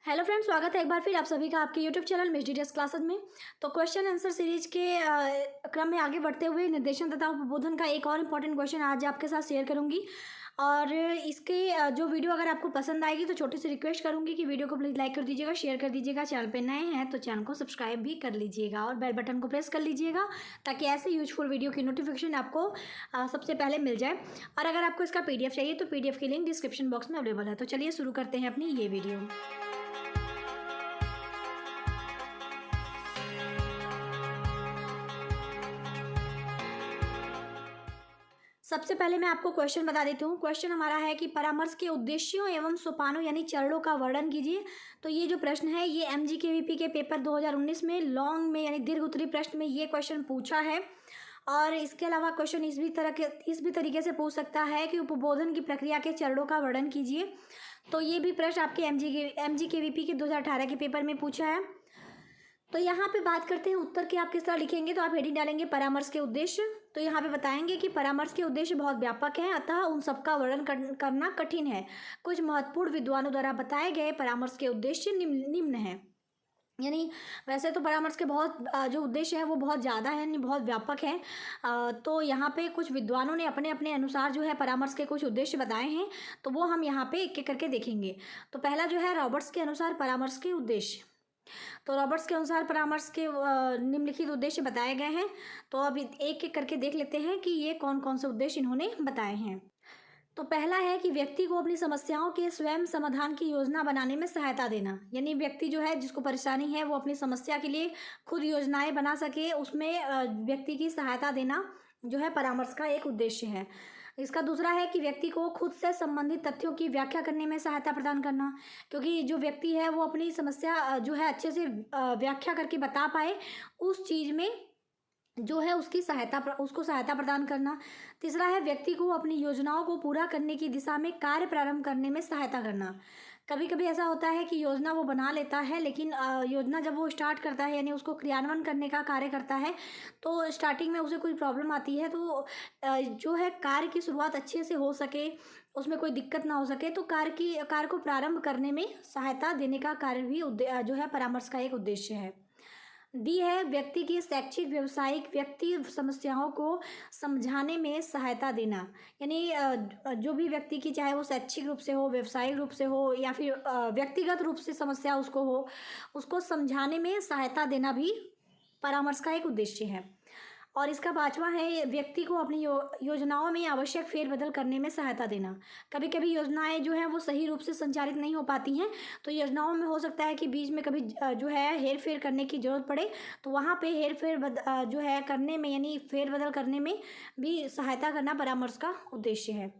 Hello friends, स्वागत है एक बार फिर आप सभी का आपके YouTube channel miss details classes में। तो क्वेश्चन आंसर सीरीज के क्रम में आगे बढ़ते हुए निर्देशन तथा उपबोधन का एक और इम्पॉर्टेंट क्वेश्चन आज आपके साथ शेयर करूंगी। और इसके जो वीडियो अगर आपको पसंद आएगी तो छोटी सी रिक्वेस्ट करूंगी कि वीडियो को प्लीज़ लाइक कर दीजिएगा, शेयर कर दीजिएगा। चैनल पे नए हैं तो चैनल को सब्सक्राइब भी कर लीजिएगा और बेल बटन को प्रेस कर लीजिएगा ताकि ऐसे यूजफुल वीडियो की नोटिफिकेशन आपको सबसे पहले मिल जाए। और अगर आपको इसका PDF चाहिए तो PDF की लिंक डिस्क्रिप्शन बॉक्स में अवेलेबल है। तो चलिए शुरू करते हैं अपनी ये वीडियो। सबसे पहले मैं आपको क्वेश्चन बता देती हूँ। क्वेश्चन हमारा है कि परामर्श के उद्देश्यों एवं सोपानों यानी चरणों का वर्णन कीजिए। तो ये जो प्रश्न है ये MGKVP के पेपर 2019 में लॉन्ग में यानी दीर्घ उत्तरीय प्रश्न में ये क्वेश्चन पूछा है। और इसके अलावा क्वेश्चन इस भी तरीके से पूछ सकता है कि उपबोधन की प्रक्रिया के चरणों का वर्णन कीजिए। तो ये भी प्रश्न आपके MGKVP के 2018 के पेपर में पूछा है। तो यहाँ पे बात करते हैं उत्तर के आप किस तरह लिखेंगे। तो आप हेडिंग डालेंगे परामर्श के उद्देश्य। तो यहाँ पे बताएंगे कि परामर्श के उद्देश्य बहुत व्यापक हैं, अतः उन सबका वर्णन करना कठिन है। कुछ महत्वपूर्ण विद्वानों द्वारा बताए गए परामर्श के उद्देश्य निम्न हैं। यानी वैसे तो परामर्श के बहुत जो उद्देश्य है वो बहुत ज़्यादा है, यानी बहुत व्यापक है। तो यहाँ पे कुछ विद्वानों ने अपने अपने अनुसार जो है परामर्श के कुछ उद्देश्य बताए हैं, तो वो हम यहाँ पे एक एक करके देखेंगे। तो पहला जो है रॉबर्ट्स के अनुसार परामर्श के उद्देश्य। तो रॉबर्ट्स के अनुसार परामर्श के निम्नलिखित उद्देश्य बताए गए हैं। तो अब एक एक करके देख लेते हैं कि ये कौन कौन से उद्देश्य इन्होंने बताए हैं। तो पहला है कि व्यक्ति को अपनी समस्याओं के स्वयं समाधान की योजना बनाने में सहायता देना। यानी व्यक्ति जो है जिसको परेशानी है वो अपनी समस्या के लिए खुद योजनाएं बना सके, उसमें व्यक्ति की सहायता देना जो है परामर्श का एक उद्देश्य है। इसका दूसरा है कि व्यक्ति को खुद से संबंधित तथ्यों की व्याख्या करने में सहायता प्रदान करना, क्योंकि जो व्यक्ति है वो अपनी समस्या जो है अच्छे से व्याख्या करके बता पाए, उस चीज़ में जो है उसको सहायता प्रदान करना। तीसरा है व्यक्ति को अपनी योजनाओं को पूरा करने की दिशा में कार्य प्रारंभ करने में सहायता करना। कभी कभी ऐसा होता है कि योजना वो बना लेता है, लेकिन योजना जब वो स्टार्ट करता है यानी उसको क्रियान्वयन करने का कार्य करता है तो स्टार्टिंग में उसे कोई प्रॉब्लम आती है, तो जो है कार्य की शुरुआत अच्छे से हो सके, उसमें कोई दिक्कत ना हो सके, तो कार्य को प्रारंभ करने में सहायता देने का कार्य भी जो है परामर्श का एक उद्देश्य है। डी है व्यक्ति की शैक्षिक व्यवसायिक व्यक्ति समस्याओं को समझाने में सहायता देना। यानी जो भी व्यक्ति की चाहे वो शैक्षिक रूप से हो, व्यवसायिक रूप से हो या फिर व्यक्तिगत रूप से समस्या उसको हो, उसको समझाने में सहायता देना भी परामर्श का एक उद्देश्य है। और इसका पांचवा है व्यक्ति को अपनी योजनाओं में आवश्यक फेरबदल करने में सहायता देना। कभी कभी योजनाएं जो हैं वो सही रूप से संचालित नहीं हो पाती हैं, तो योजनाओं में हो सकता है कि बीच में कभी जो है हेर फेर करने की ज़रूरत पड़े, तो वहाँ पे हेर फेर जो है करने में यानी फेरबदल करने में भी सहायता करना परामर्श का उद्देश्य है।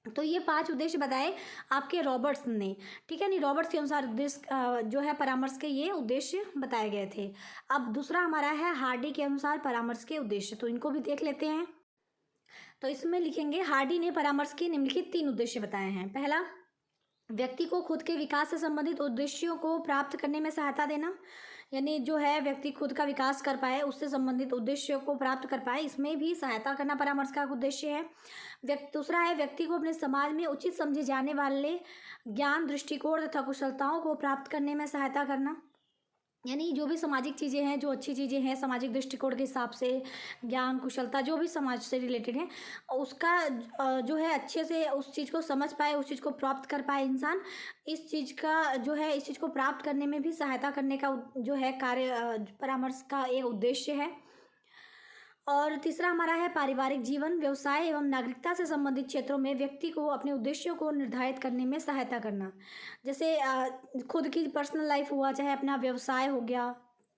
तो ये 5 उद्देश्य बताए आपके रॉबर्ट्स ने, ठीक है। नहीं, रॉबर्ट्स के अनुसार उद्देश्य जो है परामर्श के ये उद्देश्य बताए गए थे। अब दूसरा हमारा है हार्डी के अनुसार परामर्श के उद्देश्य। तो इनको भी देख लेते हैं। तो इसमें लिखेंगे हार्डी ने परामर्श के निम्नलिखित 3 उद्देश्य बताए हैं। पहला, व्यक्ति को खुद के विकास से संबंधित उद्देश्यों को प्राप्त करने में सहायता देना। यानी जो है व्यक्ति खुद का विकास कर पाए, उससे संबंधित उद्देश्यों को प्राप्त कर पाए, इसमें भी सहायता करना परामर्श का उद्देश्य है। दूसरा है व्यक्ति को अपने समाज में उचित समझे जाने वाले ज्ञान, दृष्टिकोण तथा कुशलताओं को प्राप्त करने में सहायता करना। यानी जो भी सामाजिक चीज़ें हैं, जो अच्छी चीज़ें हैं सामाजिक दृष्टिकोण के हिसाब से, ज्ञान, कुशलता जो भी समाज से रिलेटेड है, उसका जो है अच्छे से उस चीज़ को समझ पाए, उस चीज़ को प्राप्त कर पाए इंसान। इस चीज़ को प्राप्त करने में भी सहायता करने का जो है कार्य परामर्श का एक उद्देश्य है। और तीसरा हमारा है पारिवारिक जीवन, व्यवसाय एवं नागरिकता से संबंधित क्षेत्रों में व्यक्ति को अपने उद्देश्यों को निर्धारित करने में सहायता करना। जैसे खुद की पर्सनल लाइफ हुआ, चाहे अपना व्यवसाय हो गया,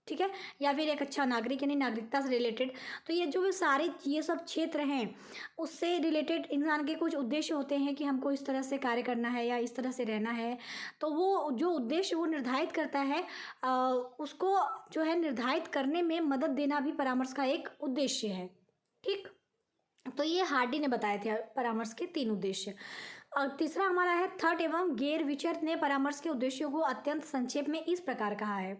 ठीक है, या फिर एक अच्छा नागरिक यानी नागरिकता से रिलेटेड। तो ये जो भी सारे ये सब क्षेत्र हैं उससे रिलेटेड इंसान के कुछ उद्देश्य होते हैं कि हमको इस तरह से कार्य करना है या इस तरह से रहना है। तो वो जो उद्देश्य वो निर्धारित करता है, उसको जो है निर्धारित करने में मदद देना भी परामर्श का एक उद्देश्य है, ठीक। तो ये हार्डी ने बताए थे परामर्श के 3 उद्देश्य। और तीसरा हमारा है थर्ड एवं गेर विचर्त ने परामर्श के उद्देश्यों को अत्यंत संक्षेप में इस प्रकार कहा है।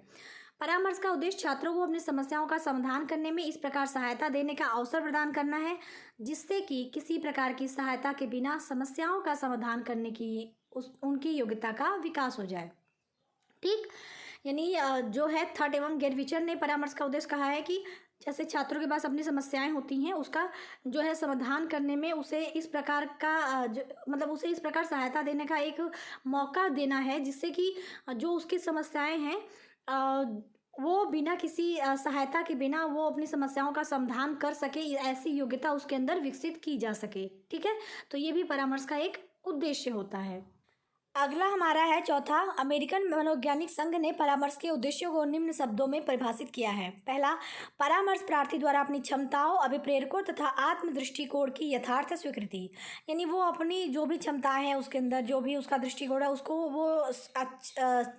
परामर्श का उद्देश्य छात्रों को अपनी समस्याओं का समाधान करने में इस प्रकार सहायता देने का अवसर प्रदान करना है जिससे कि किसी प्रकार की सहायता के बिना समस्याओं का समाधान करने की उनकी योग्यता का विकास हो जाए, ठीक। यानी जो है थर्ड एवं गैर विचर ने परामर्श का उद्देश्य कहा है कि जैसे छात्रों के पास अपनी समस्याएं होती हैं, उसका जो है समाधान करने में उसे इस प्रकार का मतलब उसे इस प्रकार सहायता देने का एक मौका देना है, जिससे कि जो उसकी समस्याएं हैं वो बिना किसी सहायता के बिना वो अपनी समस्याओं का समाधान कर सके, ऐसी योग्यता उसके अंदर विकसित की जा सके। ठीक है, तो ये भी परामर्श का एक उद्देश्य होता है। अगला हमारा है चौथा। अमेरिकन मनोवैज्ञानिक संघ ने परामर्श के उद्देश्यों को निम्न शब्दों में परिभाषित किया है। पहला, परामर्श प्रार्थी द्वारा अपनी क्षमताओं, अभिप्रेरकों तथा आत्म दृष्टिकोण की यथार्थ स्वीकृति। यानी वो अपनी जो भी क्षमताएं हैं उसके अंदर जो भी उसका दृष्टिकोण है उसको वो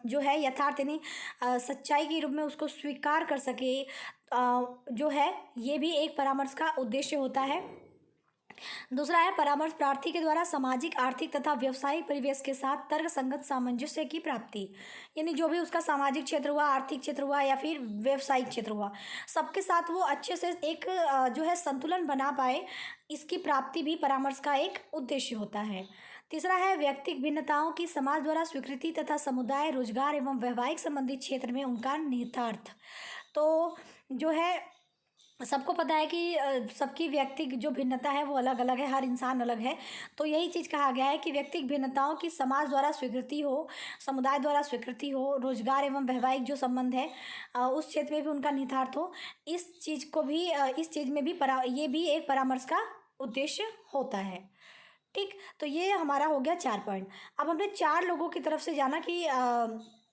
जो है यथार्थ यानी सच्चाई के रूप में उसको स्वीकार कर सके, जो है ये भी एक परामर्श का उद्देश्य होता है। दूसरा है परामर्श प्रार्थी के द्वारा सामाजिक, आर्थिक तथा व्यवसायिक परिवेश के साथ तर्क संगत सामंजस्य की प्राप्ति। यानी जो भी उसका सामाजिक क्षेत्र हुआ, आर्थिक क्षेत्र हुआ या फिर व्यवसायिक क्षेत्र हुआ, सबके साथ वो अच्छे से एक जो है संतुलन बना पाए, इसकी प्राप्ति भी परामर्श का एक उद्देश्य होता है। तीसरा है व्यक्तिगत भिन्नताओं की समाज द्वारा स्वीकृति तथा समुदाय, रोजगार एवं वैवाहिक संबंधित क्षेत्र में उनका निहितार्थ। तो जो है सबको पता है कि सबकी व्यक्ति जो भिन्नता है वो अलग अलग है, हर इंसान अलग है। तो यही चीज़ कहा गया है कि व्यक्तिगत भिन्नताओं की समाज द्वारा स्वीकृति हो, समुदाय द्वारा स्वीकृति हो, रोजगार एवं वैवाहिक जो संबंध है उस क्षेत्र में भी उनका निहितार्थ हो। इस चीज़ को भी इस चीज़ में भी ये भी एक परामर्श का उद्देश्य होता है। ठीक, तो ये हमारा हो गया 4 पॉइंट। अब हमने 4 लोगों की तरफ से जाना कि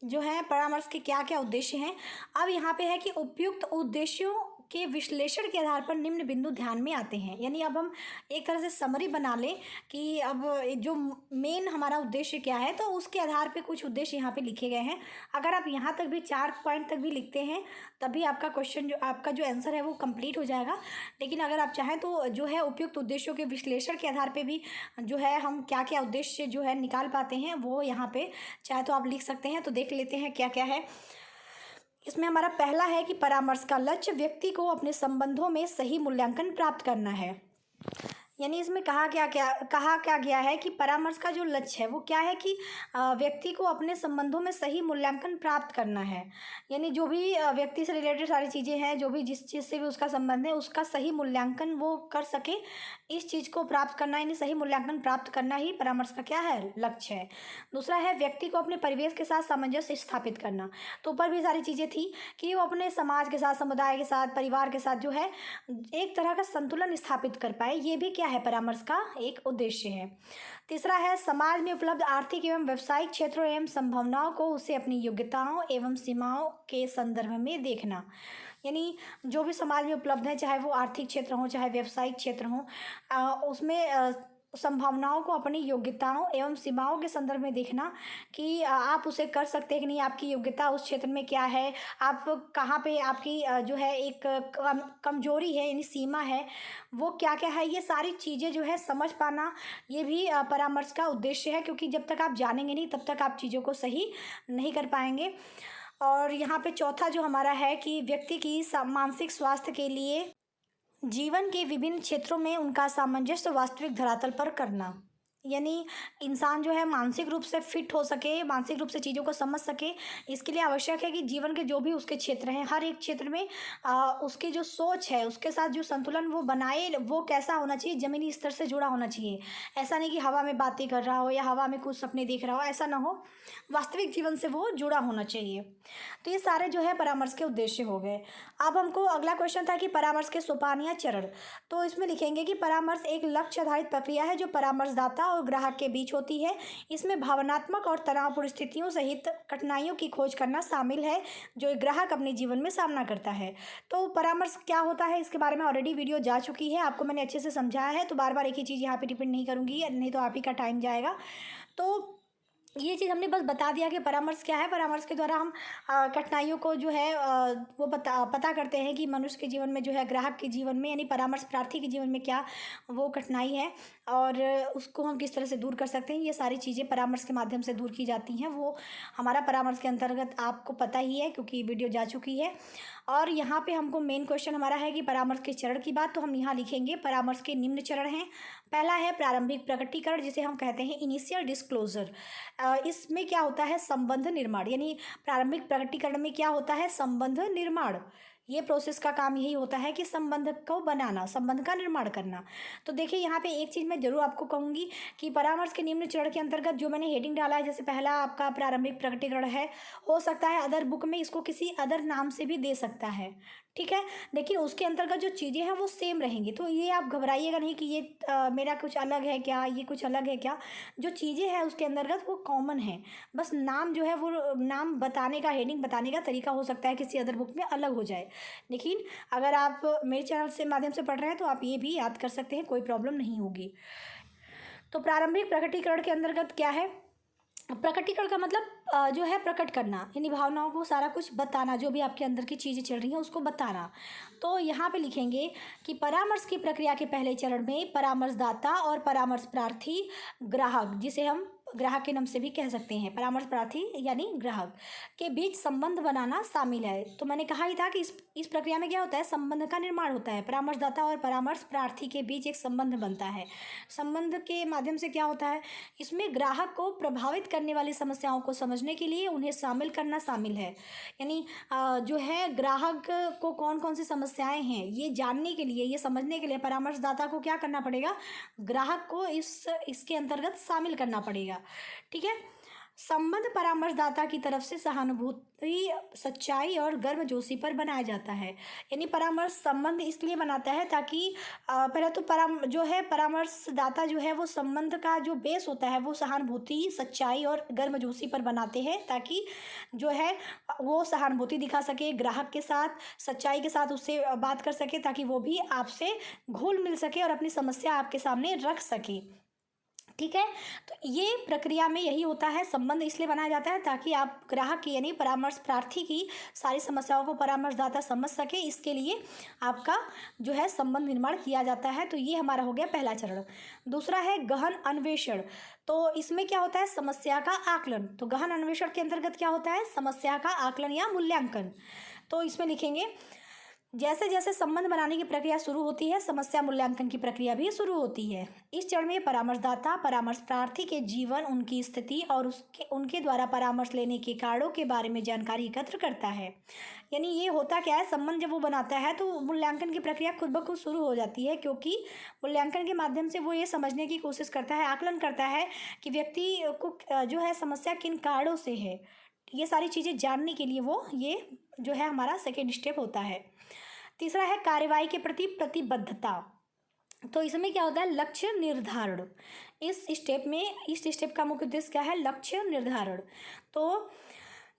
जो है परामर्श के क्या क्या उद्देश्य हैं। अब यहाँ पे है कि उपयुक्त उद्देश्यों के विश्लेषण के आधार पर निम्न बिंदु ध्यान में आते हैं। यानी अब हम एक तरह से समरी बना लें कि अब जो मेन हमारा उद्देश्य क्या है, तो उसके आधार पे कुछ उद्देश्य यहाँ पे लिखे गए हैं। अगर आप यहाँ तक भी 4 पॉइंट तक भी लिखते हैं तभी आपका क्वेश्चन जो आपका जो आंसर है वो कंप्लीट हो जाएगा। लेकिन अगर आप चाहें तो जो है उपयुक्त उद्देश्यों के विश्लेषण के आधार पर भी जो है हम क्या क्या उद्देश्य जो है निकाल पाते हैं वो यहाँ पे चाहे तो आप लिख सकते हैं। तो देख लेते हैं क्या क्या है इसमें। हमारा पहला है कि परामर्श का लक्ष्य व्यक्ति को अपने संबंधों में सही मूल्यांकन प्राप्त करना है। यानी इसमें कहा क्या गया है कि परामर्श का जो लक्ष्य है वो क्या है कि व्यक्ति को अपने संबंधों में सही मूल्यांकन प्राप्त करना है। यानी जो भी व्यक्ति से रिलेटेड सारी चीज़ें हैं, जो भी जिस चीज़ से भी उसका संबंध है, उसका सही मूल्यांकन वो कर सके, इस चीज़ को प्राप्त करना यानी सही मूल्यांकन प्राप्त करना ही परामर्श का क्या है, लक्ष्य है। दूसरा है व्यक्ति को अपने परिवेश के साथ सामंजस्य स्थापित करना। तो ऊपर भी सारी चीज़ें थी कि वो अपने समाज के साथ, समुदाय के साथ, परिवार के साथ जो है एक तरह का संतुलन स्थापित कर पाए, ये भी क्या है परामर्श का एक उद्देश्य है। तीसरा है समाज में उपलब्ध आर्थिक एवं व्यावसायिक क्षेत्रों एवं संभावनाओं को उसे अपनी योग्यताओं एवं सीमाओं के संदर्भ में देखना। यानी जो भी समाज में उपलब्ध है, चाहे वो आर्थिक क्षेत्र हो चाहे व्यावसायिक क्षेत्र हो, उसमें संभावनाओं को अपनी योग्यताओं एवं सीमाओं के संदर्भ में देखना कि आप उसे कर सकते हैं कि नहीं, आपकी योग्यता उस क्षेत्र में क्या है, आप कहाँ पे आपकी जो है एक कमजोरी है यानी सीमा है, वो क्या क्या है, ये सारी चीज़ें जो है समझ पाना, ये भी परामर्श का उद्देश्य है। क्योंकि जब तक आप जानेंगे नहीं तब तक आप चीज़ों को सही नहीं कर पाएंगे। और यहाँ पे चौथा जो हमारा है कि व्यक्ति की मानसिक स्वास्थ्य के लिए जीवन के विभिन्न क्षेत्रों में उनका सामंजस्य वास्तविक धरातल पर करना। यानी इंसान जो है मानसिक रूप से फिट हो सके, मानसिक रूप से चीज़ों को समझ सके, इसके लिए आवश्यक है कि जीवन के जो भी उसके क्षेत्र हैं, हर एक क्षेत्र में उसकी जो सोच है उसके साथ जो संतुलन वो बनाए, वो कैसा होना चाहिए, ज़मीनी स्तर से जुड़ा होना चाहिए। ऐसा नहीं कि हवा में बातें कर रहा हो या हवा में कुछ सपने देख रहा हो, ऐसा ना हो, वास्तविक जीवन से वो जुड़ा होना चाहिए। तो ये सारे जो है परामर्श के उद्देश्य हो गए। अब हमको अगला क्वेश्चन था कि परामर्श के सोपान या चरण। तो इसमें लिखेंगे कि परामर्श एक लक्ष्य आधारित प्रक्रिया है जो परामर्शदाता और ग्राहक के बीच होती है। इसमें भावनात्मक और तनावपूर्ण स्थितियों सहित कठिनाइयों की खोज करना शामिल है जो ग्राहक अपने जीवन में सामना करता है। तो परामर्श क्या होता है इसके बारे में ऑलरेडी वीडियो जा चुकी है, आपको मैंने अच्छे से समझाया है, तो बार बार एक ही चीज़ यहाँ पे रिपीट नहीं करूँगी, नहीं तो आप ही का टाइम जाएगा। तो ये चीज़ हमने बस बता दिया कि परामर्श क्या है। परामर्श के द्वारा हम कठिनाइयों को जो है वो पता करते हैं कि मनुष्य के जीवन में जो है, ग्राहक के जीवन में यानी परामर्श प्रार्थी के जीवन में क्या वो कठिनाई है, और उसको हम किस तरह से दूर कर सकते हैं, ये सारी चीज़ें परामर्श के माध्यम से दूर की जाती हैं। वो हमारा परामर्श के अंतर्गत आपको पता ही है क्योंकि वीडियो जा चुकी है। और यहाँ पे हमको मेन क्वेश्चन हमारा है कि परामर्श के चरण की बात, तो हम यहाँ लिखेंगे परामर्श के निम्न चरण हैं। पहला है प्रारंभिक प्रकटीकरण, जिसे हम कहते हैं इनिशियल डिस्क्लोजर। इसमें क्या होता है, संबंध निर्माण, यानी प्रारंभिक प्रकटीकरण में क्या होता है, संबंध निर्माण। ये प्रोसेस का काम यही होता है कि संबंध को बनाना, संबंध का निर्माण करना। तो देखिए यहाँ पे एक चीज़ मैं जरूर आपको कहूँगी कि परामर्श के निम्न चरण के अंतर्गत जो मैंने हेडिंग डाला है, जैसे पहला आपका प्रारंभिक प्रकटीकरण है, हो सकता है अदर बुक में इसको किसी अदर नाम से भी दे सकता है, ठीक है, लेकिन उसके अंतर्गत जो चीज़ें हैं वो सेम रहेंगी। तो ये आप घबराइएगा नहीं कि ये मेरा कुछ अलग है क्या, ये कुछ अलग है क्या। जो चीज़ें हैं उसके अंतर्गत वो कॉमन है, बस नाम जो है वो नाम बताने का, हेडिंग बताने का तरीका हो सकता है किसी अदर बुक में अलग हो जाए। लेकिन अगर आप मेरे चैनल से माध्यम से पढ़ रहे हैं तो आप ये भी याद कर सकते हैं, कोई प्रॉब्लम नहीं होगी। तो प्रारंभिक प्रकटीकरण के अंतर्गत क्या है, प्रकटीकरण का मतलब जो है प्रकट करना, यानी भावनाओं को सारा कुछ बताना, जो भी आपके अंदर की चीज़ें चल रही हैं उसको बताना। तो यहाँ पे लिखेंगे कि परामर्श की प्रक्रिया के पहले चरण में परामर्शदाता और परामर्श प्रार्थी ग्राहक, जिसे हम ग्राहक के नाम से भी कह सकते हैं, परामर्श प्रार्थी यानी ग्राहक के बीच संबंध बनाना शामिल है। तो मैंने कहा ही था कि इस प्रक्रिया में क्या होता है, संबंध का निर्माण होता है। परामर्शदाता और परामर्श प्रार्थी के बीच एक संबंध बनता है। संबंध के माध्यम से क्या होता है, इसमें ग्राहक को प्रभावित करने वाली समस्याओं को समझने के लिए उन्हें शामिल करना शामिल है। यानी जो है ग्राहक को कौन कौन सी समस्याएं हैं ये जानने के लिए, ये समझने के लिए परामर्शदाता को क्या करना पड़ेगा, ग्राहक को इसके अंतर्गत शामिल करना पड़ेगा, ठीक है। संबंध परामर्शदाता की तरफ से सहानुभूति, सच्चाई और गर्मजोशी पर बनाया जाता है। यानी परामर्श संबंध इसलिए बनाता है ताकि पहले तो परामर्शदाता जो है वो संबंध का जो बेस होता है वो सहानुभूति, सच्चाई और गर्मजोशी पर बनाते हैं, ताकि जो है वो सहानुभूति दिखा सके ग्राहक के साथ, सच्चाई के साथ उससे बात कर सके, ताकि वो भी आपसे घुल मिल सके और अपनी समस्या आपके सामने रख सके, ठीक है। तो ये प्रक्रिया में यही होता है, संबंध इसलिए बनाया जाता है ताकि आप ग्राहक की यानी परामर्श प्रार्थी की सारी समस्याओं को परामर्शदाता समझ सके, इसके लिए आपका जो है संबंध निर्माण किया जाता है। तो ये हमारा हो गया पहला चरण। दूसरा है गहन अन्वेषण। तो इसमें क्या होता है, समस्या का आकलन। तो गहन अन्वेषण के अंतर्गत क्या होता है, समस्या का आकलन या मूल्यांकन। तो इसमें लिखेंगे जैसे जैसे संबंध बनाने की प्रक्रिया शुरू होती है, समस्या मूल्यांकन की प्रक्रिया भी शुरू होती है। इस चरण में परामर्शदाता परामर्श प्रार्थी के जीवन, उनकी स्थिति और उनके द्वारा परामर्श लेने के कारणों के बारे में जानकारी एकत्र करता है। यानी ये होता क्या है, संबंध जब वो बनाता है तो मूल्यांकन की प्रक्रिया खुद ब खुद शुरू हो जाती है, क्योंकि मूल्यांकन के माध्यम से वो ये समझने की कोशिश करता है, आकलन करता है कि व्यक्ति को जो है समस्या किन कारणों से है। ये सारी चीज़ें जानने के लिए वो ये जो है हमारा सेकेंड स्टेप होता है। तीसरा है कार्यवाही के प्रति प्रतिबद्धता। तो इसमें क्या होता है, लक्ष्य निर्धारण। इस स्टेप का मुख्य उद्देश्य क्या है, लक्ष्य निर्धारण। तो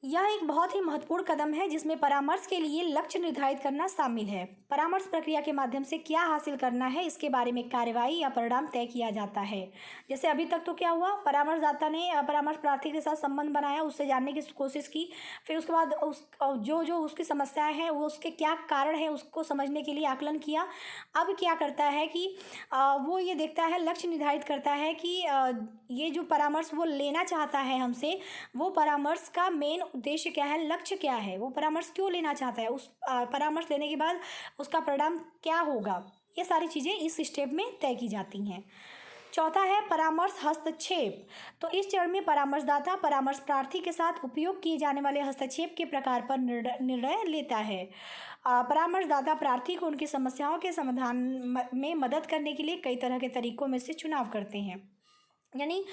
यह एक बहुत ही महत्वपूर्ण कदम है जिसमें परामर्श के लिए लक्ष्य निर्धारित करना शामिल है। परामर्श प्रक्रिया के माध्यम से क्या हासिल करना है इसके बारे में कार्यवाही या परिणाम तय किया जाता है। जैसे अभी तक तो क्या हुआ, परामर्शदाता ने परामर्श प्रार्थी के साथ संबंध बनाया, उससे जानने की कोशिश की, फिर उसके बाद जो उसकी समस्याएं हैं वो उसके क्या कारण है उसको समझने के लिए आकलन किया। अब क्या करता है कि वो ये देखता है, लक्ष्य निर्धारित करता है कि ये जो परामर्श वो लेना चाहता है हमसे, वो परामर्श का मेन उद्देश्य क्या है, लक्ष्य क्या है, वो परामर्श क्यों लेना चाहता है, उस परामर्श लेने के बाद उसका परिणाम क्या होगा। ये सारी चीज़ें इस स्टेप में तय की जाती हैं। चौथा है परामर्श हस्तक्षेप। तो इस चरण में परामर्शदाता परामर्श प्रार्थी के साथ उपयोग किए जाने वाले हस्तक्षेप के प्रकार पर निर्णय लेता है। परामर्शदाता प्रार्थी को उनकी समस्याओं के समाधान में मदद करने के लिए कई तरह के तरीकों में से चुनाव करते हैं। यानी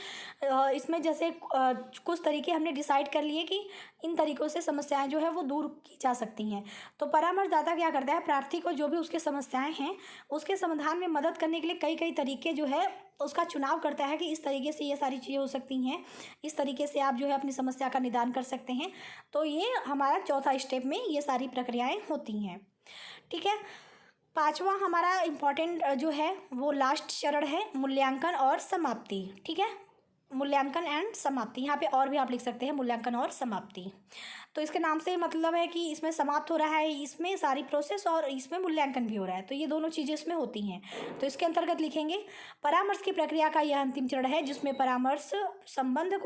इसमें जैसे कुछ तरीके हमने डिसाइड कर लिए कि इन तरीक़ों से समस्याएं जो है वो दूर की जा सकती हैं। तो परामर्शदाता क्या करता है, प्रार्थी को जो भी उसके समस्याएं हैं उसके समाधान में मदद करने के लिए कई तरीके जो है उसका चुनाव करता है कि इस तरीके से ये सारी चीज़ें हो सकती हैं, इस तरीके से आप जो है अपनी समस्या का निदान कर सकते हैं। तो ये हमारा चौथा स्टेप में ये सारी प्रक्रियाएँ होती हैं, ठीक है। पांचवा हमारा इम्पॉर्टेंट जो है वो लास्ट चरण है, मूल्यांकन और समाप्ति, ठीक है। मूल्यांकन एंड समाप्ति, यहाँ पे और भी आप लिख सकते हैं मूल्यांकन और समाप्ति। तो इसके नाम से मतलब है कि इसमें समाप्त हो रहा है, इसमें सारी प्रोसेस, और इसमें मूल्यांकन भी हो रहा है, तो ये दोनों चीज़ें इसमें होती हैं। तो इसके अंतर्गत लिखेंगे परामर्श की प्रक्रिया का यह अंतिम चरण है जिसमें परामर्श संबंध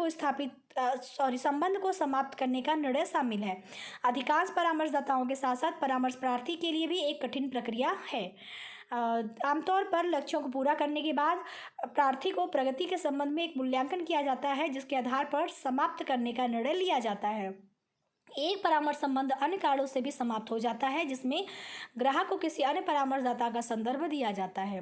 को समाप्त करने का निर्णय शामिल है। अधिकांश परामर्शदाताओं के साथ साथ परामर्श प्रार्थी के लिए भी एक कठिन प्रक्रिया है। आमतौर पर लक्ष्यों को पूरा करने के बाद प्रार्थी को प्रगति के संबंध में एक मूल्यांकन किया जाता है जिसके आधार पर समाप्त करने का निर्णय लिया जाता है। एक परामर्श संबंध अन्य कारणों से भी समाप्त हो जाता है जिसमें ग्राहक को किसी अन्य परामर्शदाता का संदर्भ दिया जाता है।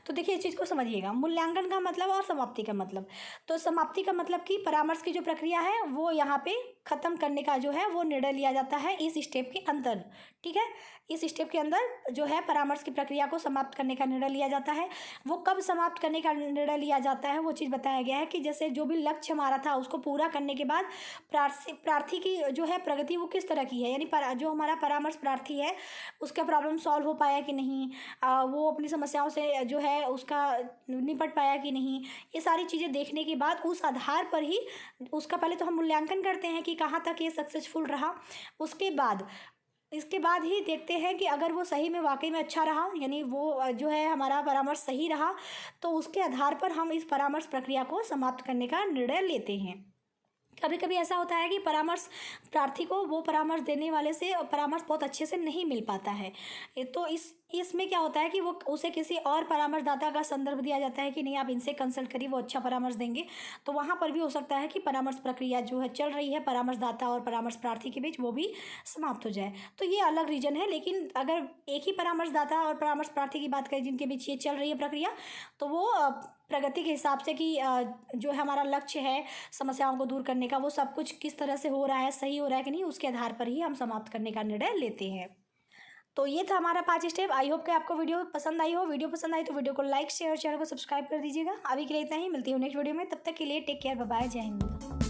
तो देखिए इस चीज़ को समझिएगा, मूल्यांकन का मतलब और समाप्ति का मतलब। तो समाप्ति का मतलब कि परामर्श की जो प्रक्रिया है वो यहाँ पे ख़त्म करने का जो है वो निर्णय लिया जाता है इस स्टेप के अंदर, ठीक है। इस स्टेप के अंदर जो है परामर्श की प्रक्रिया को समाप्त करने का निर्णय लिया जाता है। वो कब समाप्त करने का निर्णय लिया जाता है वो चीज़ बताया गया है कि जैसे जो भी लक्ष्य हमारा था उसको पूरा करने के बाद प्रार्थी की जो है प्रगति वो किस तरह की है, यानी जो हमारा परामर्श प्रार्थी है उसका प्रॉब्लम सॉल्व हो पाया कि नहीं, वो अपनी समस्याओं से जो है उसका निपट पाया कि नहीं, ये सारी चीज़ें देखने के बाद उस आधार पर ही उसका पहले तो हम मूल्यांकन करते हैं कि कहाँ तक ये सक्सेसफुल रहा। इसके बाद ही देखते हैं कि अगर वो सही में वाकई में अच्छा रहा, यानी वो जो है हमारा परामर्श सही रहा, तो उसके आधार पर हम इस परामर्श प्रक्रिया को समाप्त करने का निर्णय लेते हैं। कभी कभी ऐसा होता है कि परामर्श प्रार्थी को वो परामर्श देने वाले से परामर्श बहुत अच्छे से नहीं मिल पाता है, तो इसमें क्या होता है कि वो उसे किसी और परामर्शदाता का संदर्भ दिया जाता है कि नहीं आप इनसे कंसल्ट करिए, वो अच्छा परामर्श देंगे। तो वहाँ पर भी हो सकता है कि परामर्श प्रक्रिया जो है चल रही है परामर्शदाता और परामर्श प्रार्थी के बीच वो भी समाप्त हो जाए। तो ये अलग रीजन है, लेकिन अगर एक ही परामर्शदाता और परामर्श प्रार्थी की बात करें जिनके बीच ये चल रही है प्रक्रिया, तो वो प्रगति के हिसाब से कि जो है हमारा लक्ष्य है समस्याओं को दूर करने का, वो सब कुछ किस तरह से हो रहा है, सही हो रहा है कि नहीं, उसके आधार पर ही हम समाप्त करने का निर्णय लेते हैं। तो ये था हमारा 5 स्टेप। आई होप कि आपको वीडियो पसंद आई हो। वीडियो पसंद आई तो वीडियो को लाइक शेयर और चैनल को सब्सक्राइब कर दीजिएगा। अभी के लिए इतना ही, मिलती हूँ नेक्स्ट वीडियो में, तब तक के लिए टेक केयर, बाय बाय, जय हिंद।